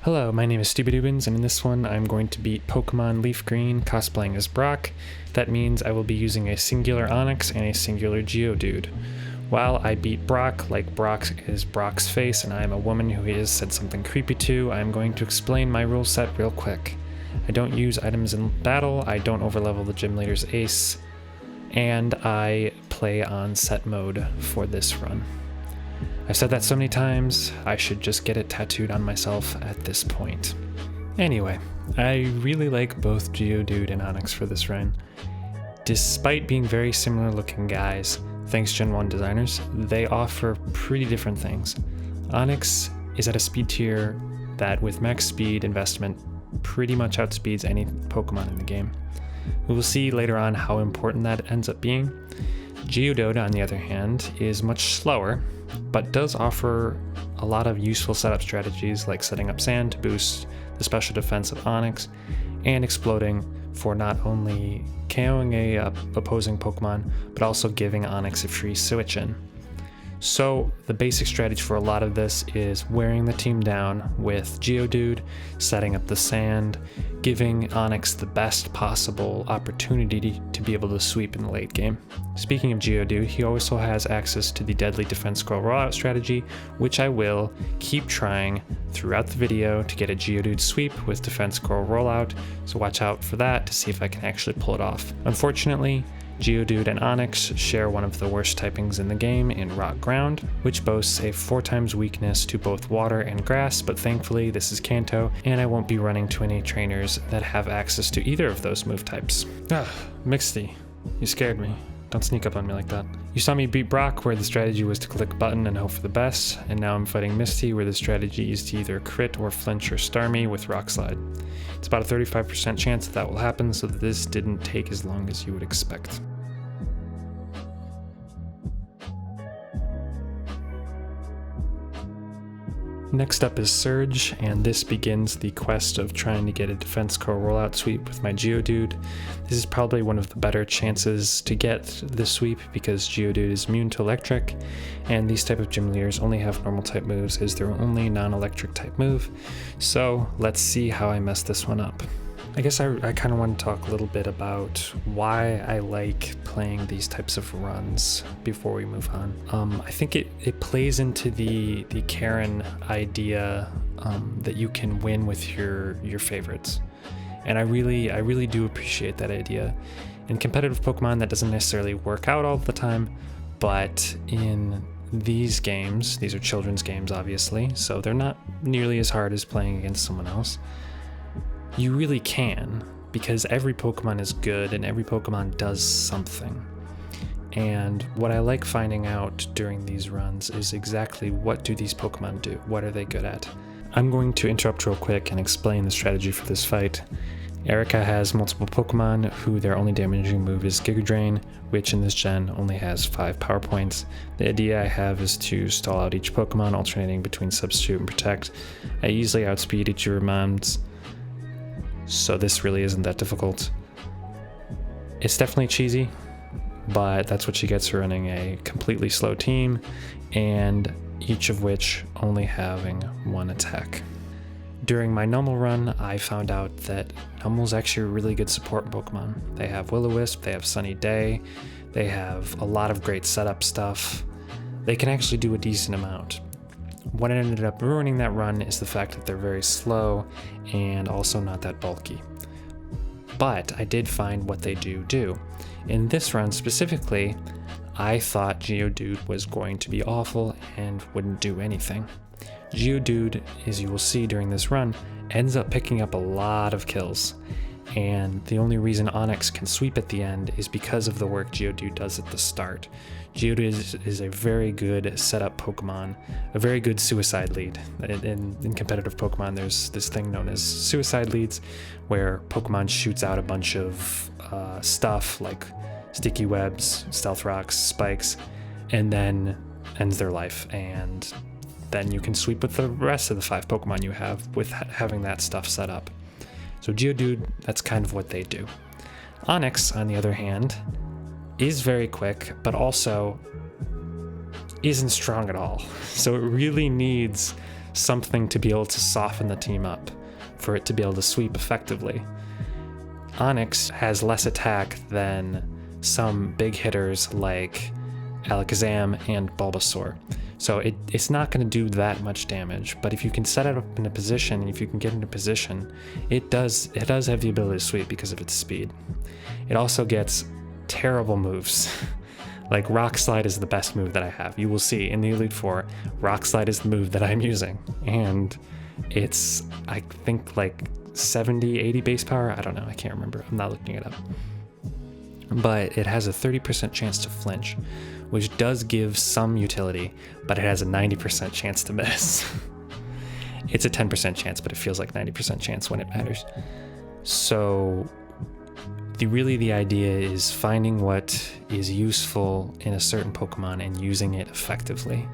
Hello, my name is Stupidubins, and in this one I'm going to beat Pokemon Leaf Green cosplaying as Brock. That means I will be using a singular Onix and a singular Geodude. While I beat Brock, like Brock is Brock's face and I am a woman who he has said something creepy to, I am going to explain my rule set real quick. I don't use items in battle, I don't overlevel the gym leader's ace, and I play on set mode for this run. I've said that so many times, I should just get it tattooed on myself at this point. Anyway, I really like both Geodude and Onix for this run. Despite being very similar looking guys, thanks Gen 1 designers, they offer pretty different things. Onix is at a speed tier that with max speed investment pretty much outspeeds any Pokemon in the game. We will see later on how important that ends up being. Geodude, on the other hand, is much slower, but does offer a lot of useful setup strategies like setting up sand to boost the special defense of Onix, and exploding for not only KOing a opposing Pokemon, but also giving Onix a free switch in. So the basic strategy for a lot of this is wearing the team down with Geodude, setting up the sand, giving Onix the best possible opportunity to be able to sweep in the late game. Speaking of Geodude, he also has access to the deadly defense scroll rollout strategy, which I will keep trying throughout the video to get a Geodude sweep with defense scroll rollout, so watch out for that to see if I can actually pull it off. Unfortunately, Geodude and Onix share one of the worst typings in the game in Rock Ground, which boasts a 4 times weakness to both water and grass, but thankfully this is Kanto, and I won't be running to any trainers that have access to either of those move types. Mixty, you scared me. Don't sneak up on me like that. You saw me beat Brock where the strategy was to click a button and hope for the best, and now I'm fighting Misty where the strategy is to either crit or flinch or star me with Rock Slide. It's about a 35% chance that will happen, so that this didn't take as long as you would expect. Next up is Surge, and this begins the quest of trying to get a defense scroll rollout sweep with my Geodude. This is probably one of the better chances to get this sweep because Geodude is immune to electric, and these type of gym leaders only have normal type moves as their only non-electric type move. So let's see how I mess this one up. I guess I kind of want to talk a little bit about why I like playing these types of runs before we move on. I think it plays into the Karen idea that you can win with your favorites. And I really do appreciate that idea. In competitive Pokemon, that doesn't necessarily work out all the time, but in these games, these are children's games obviously, so they're not nearly as hard as playing against someone else. You really can, because every Pokemon is good and every Pokemon does something. And what I like finding out during these runs is exactly what do these Pokemon do? What are they good at? I'm going to interrupt real quick and explain the strategy for this fight. Erica has multiple Pokemon who their only damaging move is Giga Drain, which in this gen only has 5 power points. The idea I have is to stall out each Pokemon, alternating between Substitute and Protect. I easily outspeed each of your moms, so this really isn't that difficult. It's definitely cheesy, but that's what she gets for running a completely slow team, and each of which only having 1 attack. During my Numel run, I found out that Numel's actually a really good support Pokemon. They have Will-O-Wisp, they have Sunny Day, they have a lot of great setup stuff. They can actually do a decent amount. What ended up ruining that run is the fact that they're very slow and also not that bulky. But I did find what they do. In this run specifically, I thought Geodude was going to be awful and wouldn't do anything. Geodude, as you will see during this run, ends up picking up a lot of kills. And the only reason Onix can sweep at the end is because of the work Geodude does at the start. Geodude is a very good setup Pokemon, a very good suicide lead. In competitive Pokemon, there's this thing known as suicide leads, where Pokemon shoots out a bunch of stuff like sticky webs, stealth rocks, spikes, and then ends their life. And then you can sweep with the rest of the 5 Pokemon you have with having that stuff set up. So Geodude, that's kind of what they do. Onix, on the other hand, is very quick, but also isn't strong at all. So it really needs something to be able to soften the team up, for it to be able to sweep effectively. Onix has less attack than some big hitters like Alakazam and Bulbasaur. So it's not going to do that much damage, but if you can set it up in a position, and if you can get into position, it does have the ability to sweep because of its speed. It also gets terrible moves. Like Rock Slide is the best move that I have. You will see in the Elite Four, Rock Slide is the move that I'm using. And it's, I think, like 70, 80 base power. I don't know, I can't remember. I'm not looking it up. But it has a 30% chance to flinch, which does give some utility, but it has a 90% chance to miss. It's a 10% chance, but it feels like 90% chance when it matters. So the idea is finding what is useful in a certain Pokemon and using it effectively.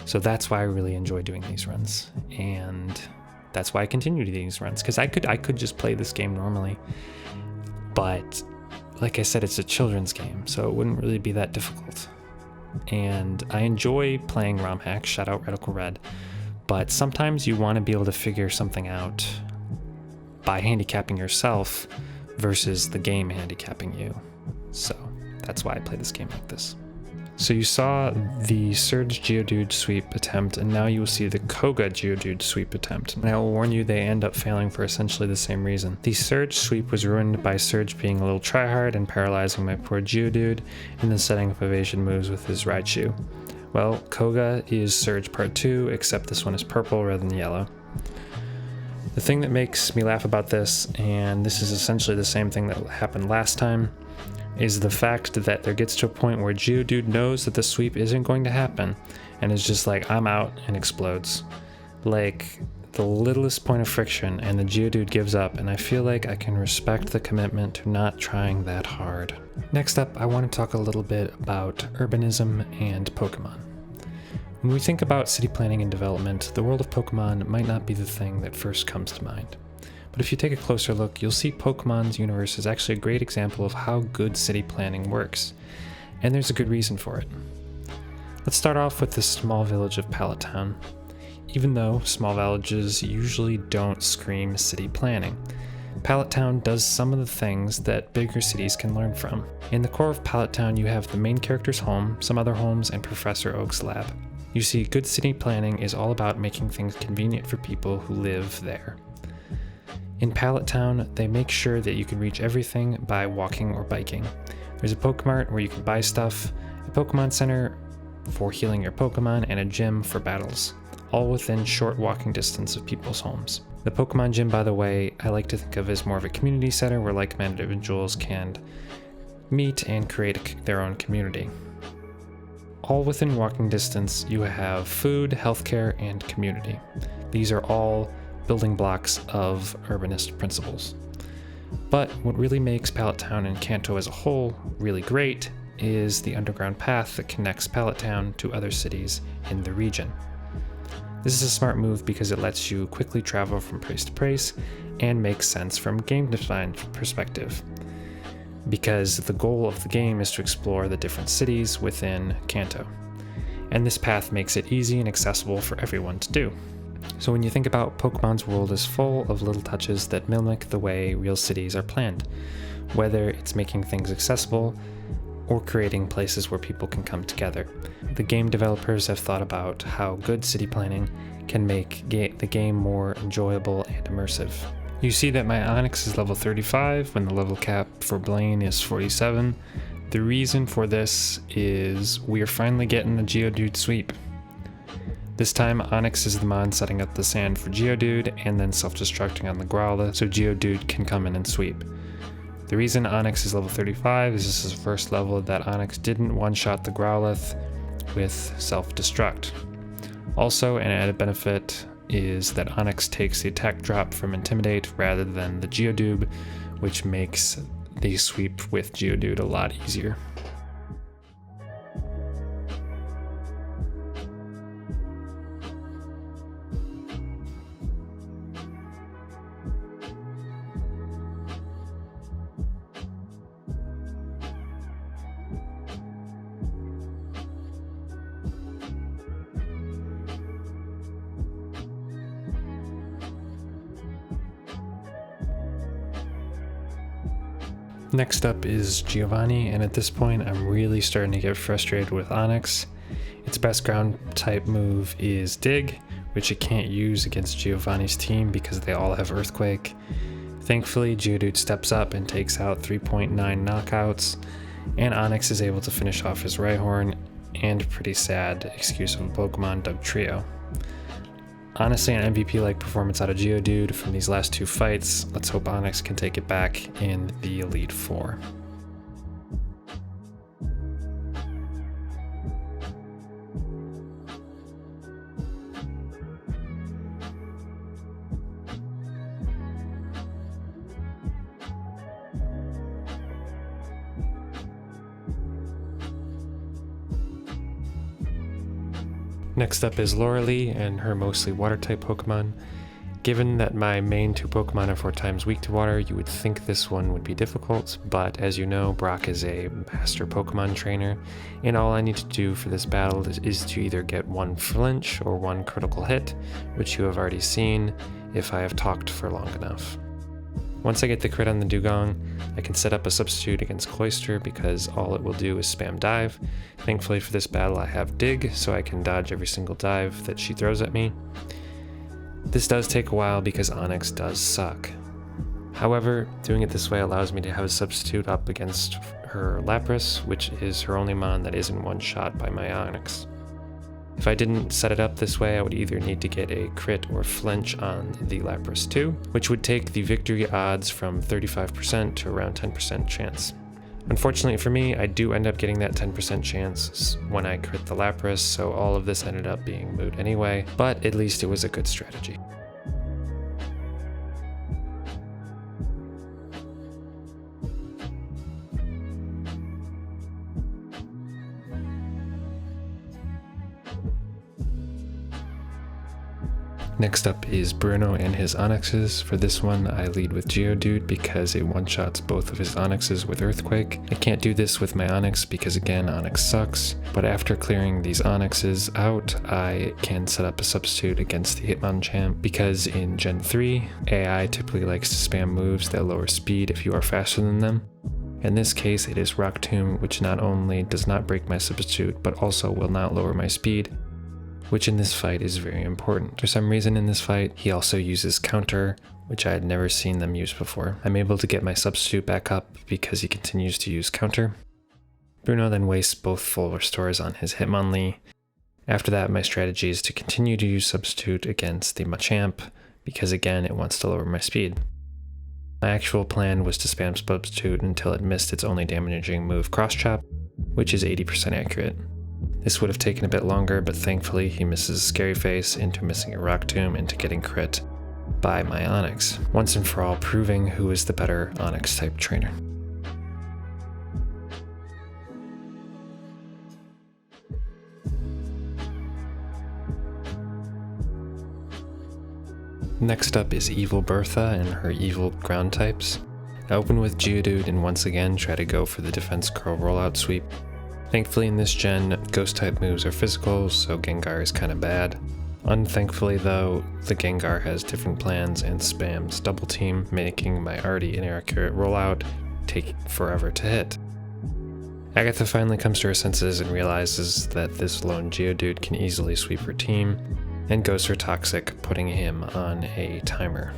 So that's why I really enjoy doing these runs, and that's why I continue to do these runs, because I could just play this game normally, but like I said, it's a children's game, so it wouldn't really be that difficult. And I enjoy playing ROM hacks, shout out Radical Red, but sometimes you want to be able to figure something out by handicapping yourself versus the game handicapping you. So that's why I play this game like this. So you saw the Surge Geodude sweep attempt, and now you will see the Koga Geodude sweep attempt. And I will warn you, they end up failing for essentially the same reason. The Surge sweep was ruined by Surge being a little tryhard and paralyzing my poor Geodude, and then setting up evasion moves with his Raichu. Well, Koga is Surge Part 2, except this one is purple rather than yellow. The thing that makes me laugh about this, and this is essentially the same thing that happened last time, is the fact that there gets to a point where Geodude knows that the sweep isn't going to happen and is just like, I'm out, and explodes. Like, the littlest point of friction, and the Geodude gives up, and I feel like I can respect the commitment to not trying that hard. Next up, I want to talk a little bit about urbanism and Pokemon. When we think about city planning and development, the world of Pokemon might not be the thing that first comes to mind. But if you take a closer look, you'll see Pokemon's universe is actually a great example of how good city planning works, and there's a good reason for it. Let's start off with the small village of Pallet Town. Even though small villages usually don't scream city planning, Pallet Town does some of the things that bigger cities can learn from. In the core of Pallet Town, you have the main character's home, some other homes, and Professor Oak's lab. You see, good city planning is all about making things convenient for people who live there. In Pallet Town, they make sure that you can reach everything by walking or biking. There's a Pokemart where you can buy stuff, a Pokemon Center for healing your Pokemon, and a gym for battles, all within short walking distance of people's homes. The Pokemon Gym, by the way, I like to think of as more of a community center where like-minded individuals can meet and create their own community. All within walking distance, you have food, healthcare, and community. These are all building blocks of urbanist principles. But what really makes Pallet Town and Kanto as a whole really great is the underground path that connects Pallet Town to other cities in the region. This is a smart move because it lets you quickly travel from place to place and makes sense from a game design perspective, because the goal of the game is to explore the different cities within Kanto, and this path makes it easy and accessible for everyone to do. So when you think about Pokemon's world is full of little touches that mimic the way real cities are planned, whether it's making things accessible or creating places where people can come together. The game developers have thought about how good city planning can make the game more enjoyable and immersive. You see that my Onix is level 35 when the level cap for Blaine is 47. The reason for this is we are finally getting the Geodude sweep. This time, Onix is the mon setting up the sand for Geodude and then self-destructing on the Growlithe so Geodude can come in and sweep. The reason Onix is level 35 is this is the first level that Onix didn't one-shot the Growlithe with self-destruct. Also, an added benefit is that Onix takes the attack drop from Intimidate rather than the Geodude, which makes the sweep with Geodude a lot easier. Next up is Giovanni, and at this point I'm really starting to get frustrated with Onix. Its best ground type move is Dig, which it can't use against Giovanni's team because they all have Earthquake. Thankfully, Geodude steps up and takes out 3.9 knockouts, and Onix is able to finish off his Rhyhorn and pretty sad excuse of Pokemon Dugtrio. Honestly, an MVP-like performance out of Geodude from these last two fights. Let's hope Onix can take it back in the Elite Four. Next up is Loralee and her mostly water-type Pokemon. Given that my main two Pokemon are 4 times weak to water, you would think this one would be difficult, but as you know, Brock is a master Pokemon trainer, and all I need to do for this battle is to either get 1 flinch or 1 critical hit, which you have already seen if I have talked for long enough. Once I get the crit on the Dugong, I can set up a substitute against Cloyster because all it will do is spam dive. Thankfully for this battle I have Dig, so I can dodge every single dive that she throws at me. This does take a while because Onix does suck. However, doing it this way allows me to have a substitute up against her Lapras, which is her only mon that isn't one-shot by my Onix. If I didn't set it up this way, I would either need to get a crit or flinch on the Lapras too, which would take the victory odds from 35% to around 10% chance. Unfortunately for me, I do end up getting that 10% chance when I crit the Lapras, so all of this ended up being moot anyway, but at least it was a good strategy. Next up is Bruno and his Onixes. For this one, I lead with Geodude because it one-shots both of his Onixes with Earthquake. I can't do this with my Onix because again, Onix sucks, but after clearing these Onixes out, I can set up a substitute against the Hitmonchan because in Gen 3, AI typically likes to spam moves that lower speed if you are faster than them. In this case, it is Rock Tomb, which not only does not break my substitute, but also will not lower my speed, which in this fight is very important. For some reason in this fight, he also uses Counter, which I had never seen them use before. I'm able to get my substitute back up because he continues to use Counter. Bruno then wastes both full restores on his Hitmonlee. After that, my strategy is to continue to use substitute against the Machamp, because again, it wants to lower my speed. My actual plan was to spam substitute until it missed its only damaging move, Cross Chop, which is 80% accurate. This would have taken a bit longer, but thankfully he misses Scary Face into missing a Rock Tomb into getting crit by my Onix, once and for all proving who is the better Onix type trainer. Next up is Evil Bertha and her evil ground types. I open with Geodude and once again try to go for the Defense Curl rollout sweep. Thankfully in this gen, ghost type moves are physical, so Gengar is kinda bad. Unthankfully though, the Gengar has different plans and spams double team, making my already inaccurate rollout take forever to hit. Agatha finally comes to her senses and realizes that this lone Geodude can easily sweep her team, and goes for Toxic, putting him on a timer.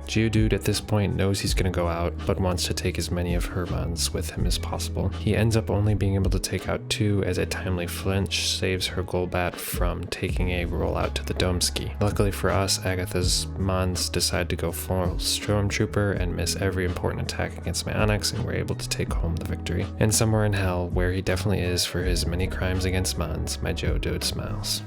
Geodude at this point knows he's going to go out, but wants to take as many of her mons with him as possible. He ends up only being able to take out 2 as a timely flinch saves her Golbat from taking a rollout to the Domeski. Luckily for us, Agatha's mons decide to go full Stormtrooper and miss every important attack against my Onix, and we're able to take home the victory. And somewhere in hell, where he definitely is for his many crimes against mons, my Geodude smiles.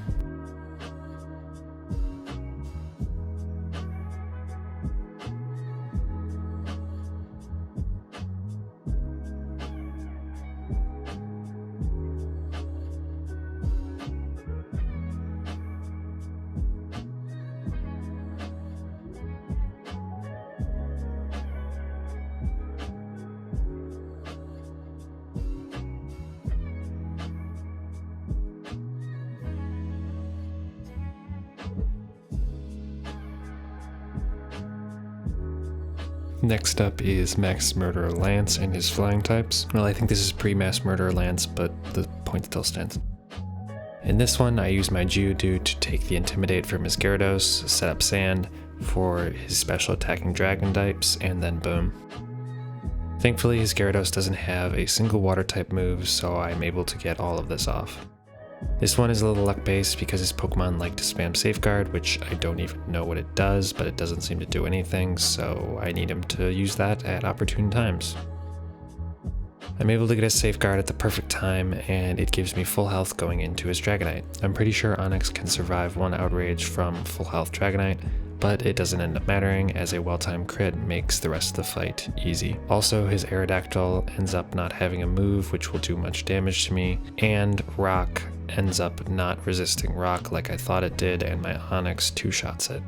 Next up is Max Murderer Lance and his flying types. Well, I think this is pre-Max Murderer Lance, but the point still stands. In this one, I use my geodude to take the Intimidate from his Gyarados, set up Sand for his special attacking Dragon types, and then boom. Thankfully, his Gyarados doesn't have a single water type move, so I'm able to get all of this off. This one is a little luck based because his Pokemon like to spam Safeguard, which I don't even know what it does, but it doesn't seem to do anything, so I need him to use that at opportune times. I'm able to get a Safeguard at the perfect time, and it gives me full health going into his Dragonite. I'm pretty sure Onix can survive one Outrage from full health Dragonite, but it doesn't end up mattering as a well-timed crit makes the rest of the fight easy. Also, his Aerodactyl ends up not having a move which will do much damage to me, and Rock ends up not resisting Rock like I thought it did, and my Onix two-shots it.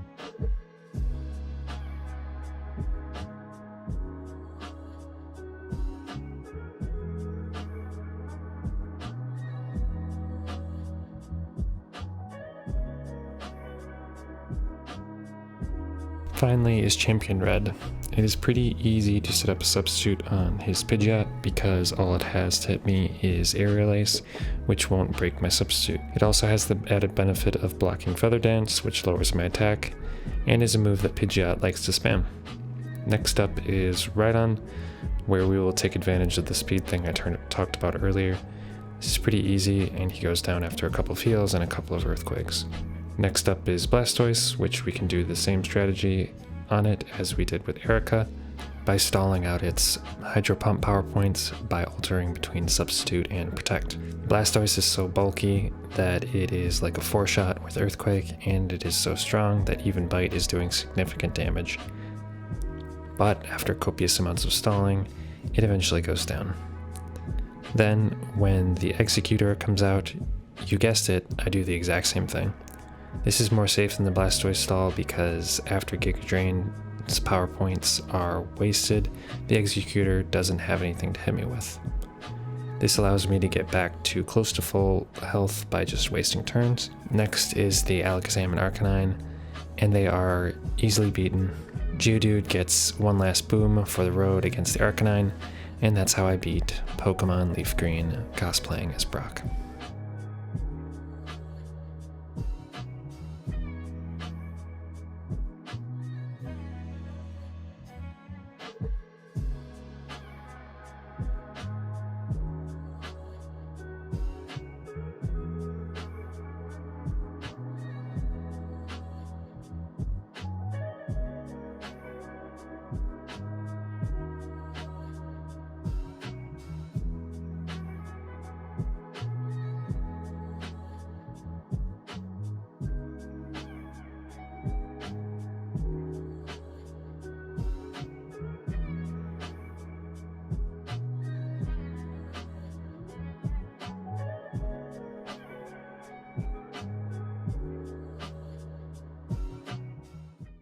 Finally is Champion Red. It is pretty easy to set up a substitute on his Pidgeot because all it has to hit me is Aerial Ace, which won't break my substitute. It also has the added benefit of blocking Feather Dance, which lowers my attack, and is a move that Pidgeot likes to spam. Next up is Rhydon, where we will take advantage of the speed thing I talked about earlier. This is pretty easy, and he goes down after a couple of heals and a couple of Earthquakes. Next up is Blastoise, which we can do the same strategy on it as we did with Erica by stalling out its Hydro Pump power points by altering between Substitute and Protect. Blastoise is so bulky that it is like a 4-shot with Earthquake, and it is so strong that even Bite is doing significant damage. But after copious amounts of stalling, it eventually goes down. Then, when the Executor comes out, you guessed it, I do the exact same thing. This is more safe than the Blastoise stall because after Giga Drain's power points are wasted, the Executor doesn't have anything to hit me with. This allows me to get back to close to full health by just wasting turns. Next is the Alakazam and Arcanine, and they are easily beaten. Geodude gets one last boom for the road against the Arcanine, and that's how I beat Pokemon Leaf Green cosplaying as Brock.